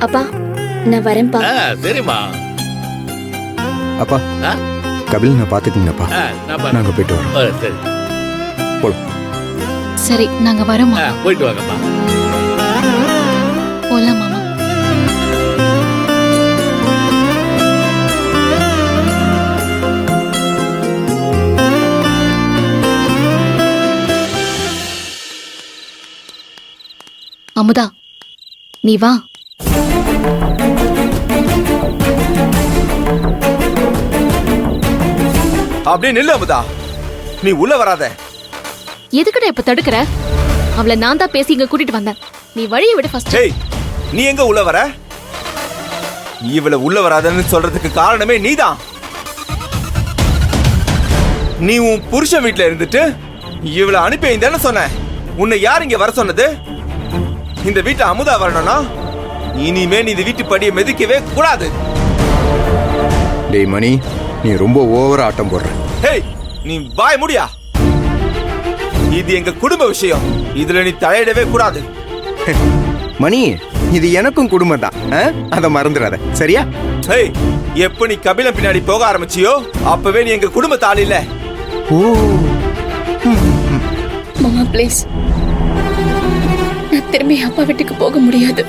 அப்பா நான் வரேன்ப்பா. சரிம்மா. அப்பா கபில் நான் பாத்துக்கீங்கப்பா. நாங்க போயிட்டு வரோம். சரி போலாம். சரி நாங்க வரோமா. போயிட்டு வாங்கம்மா. போலாம் மாமா. அமுதா நீ வா. அப்படியே நில்லு அமுதா, நீ உள்ள வராத. எதுக்குடா இப்ப தடுக்கிற? அவளை நான் தான் பேசி இங்க கூட்டிட்டு வந்தேன். நீ வழியை விட ஃபர்ஸ்ட். ஏய், நீ எங்க உள்ள வர? இவள உள்ள வராதன்னு சொல்றதுக்கு காரணமே நீதான். நீ உன் புருஷன் வீட்டுல இருந்துட்டு இவள அனுப்பி வைந்தானே சொன்ன. உன்னை யார் இங்க வர சொன்னது? இந்த வீட்டை அமுதா வரணும்னா இனிமே நீ இந்த வீட்டு படியை மிதிக்கவே கூடாது. டேய் மணி, நீ ரொம்ப ஓவரா ஆட்டம் போடுற. ஹேய், நீ வாய் முடியா? இது எங்க குடும்ப விஷயம், இதுல நீ தலையிடவே கூடாது. மணி, இது எனக்கும் குடும்பம் தான், அத மறந்துடாத சரியா? ஹேய், எப்ப நீ கபிலம் பின்னாடி போக ஆரம்பிச்சியோ அப்பவே நீ எங்க குடும்பத்து ஆள் இல்ல. ஓ மாமா ப்ளீஸ், நான் திரும்பி அப்பா வீட்டுக்கு போக முடியாது.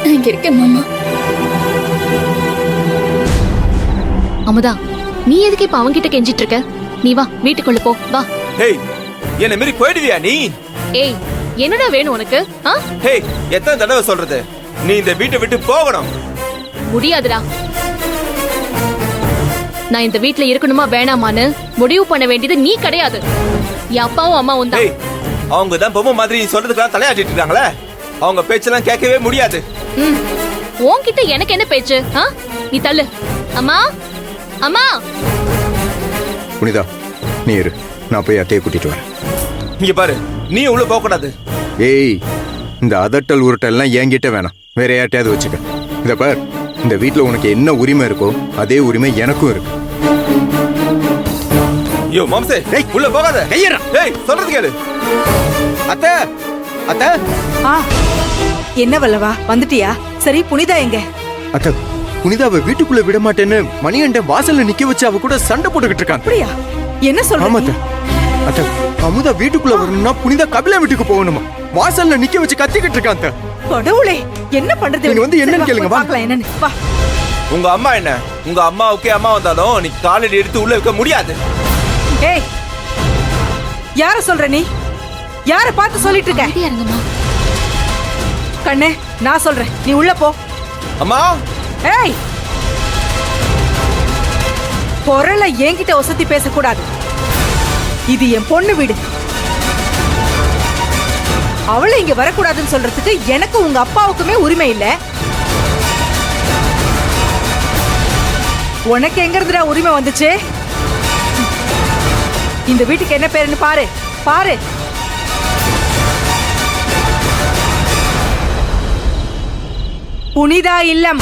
நான் இங்க இருக்கேன் மாமா. அமுதா நீ எதுக்கு இப்ப அவன்கிட்ட கெஞ்சிட்டு இருக்க? நீ வா வீட்டுக்குள்ள போ வா. ஹேய், என்ன மீறி போயிடுவியா நீ? ஏய் என்னடா வேணும் உனக்கு? ஹேய், எத்தனை தடவை சொல்றது, நீ இந்த வீட்டை விட்டு போகணும். முடியாதுடா. நான் இந்த வீட்ல இருக்கணுமா வேணாமான்னு முடிவு பண்ண வேண்டியது நீ கிடையாது, என் அப்பாவும் அம்மாவும் தான். அவங்க தான் பொம்மை மாதிரி சொல்றதுக்கெல்லாம் தலையாட்டிட்டு இருக்காங்களே, அவங்க பேச்செல்லாம் கேட்கவே முடியாது. உன்கிட்ட எனக்கு என்ன பேச்சு? நீ தள்ளு. அம்மா அம்மா. புனிதா நீ இரு, நான் போய் அத்தையை கூட்டிட்டு வரேன். இங்க பாரு, நீ உள்ள போக கூடாது. ஏய், இந்த அதட்டல் உருட்டல்லாம் என்கிட்ட வேணாம், வேற யார்ட்டையாவது வச்சுக்க. இத பார், இந்த வீட்டுல உனக்கு என்ன உரிமை இருக்கோ அதே உரிமை எனக்கும் இருக்கு. யோ மாம்சே, டேய் உள்ள போகாத. கையறா. டேய் சொல்றது கேளு. அத்தை அத்தை. என்ன வல்லவா வந்துட்டியா? சரி புனிதா எங்க? அத்தை, புனிதாவை வீட்டுக்குள்ள விட மாட்டேன்னு மணியண்ட வாசல்ல நிக்க வச்சு அவ கூட சண்டை போட்டுக்கிட்டு இருக்காங்க. அப்படியா? என்ன சொல்ற? அத்தை, அமுதா வீட்டுக்குள்ள வரணும்னா புனிதா கபிலா வீட்டுக்கு போகணுமா? வாசல்ல நிக்க வச்சு கத்திக்கிட்டு இருக்காங்க. கடவுளே, என்ன பண்றது? நீங்க வந்து என்னன்னு கேளுங்க. பார்க்கலாம் என்னன்னு. வா. உங்க அம்மா என்ன, உங்க அம்மாவுக்கே அம்மா வந்தாலும் நீ காலடி எடுத்து உள்ள வைக்க முடியாது. ஏய், யார சொல்ற நீ? யார பார்த்து சொல்லிட்டு இருக்க? இறங்குமா கண்ணே, நான் சொல்றேன், நீ உள்ள போ. அம்மா. ஏய், பொருளை என்கிட்ட ஒசத்தி பேசக்கூடாது. இது என் பொண்ணு வீடு. அவளை இங்க வரக்கூடாதுன்னு சொல்றதுக்கு எனக்கு உங்க அப்பாவுக்குமே உரிமை இல்ல. உனக்கு எங்க இருந்துடா உரிமை வந்துச்சு? இந்த வீட்டுக்கு என்ன பேருன்னு பாரு பாரு. புனிதா இல்லம்.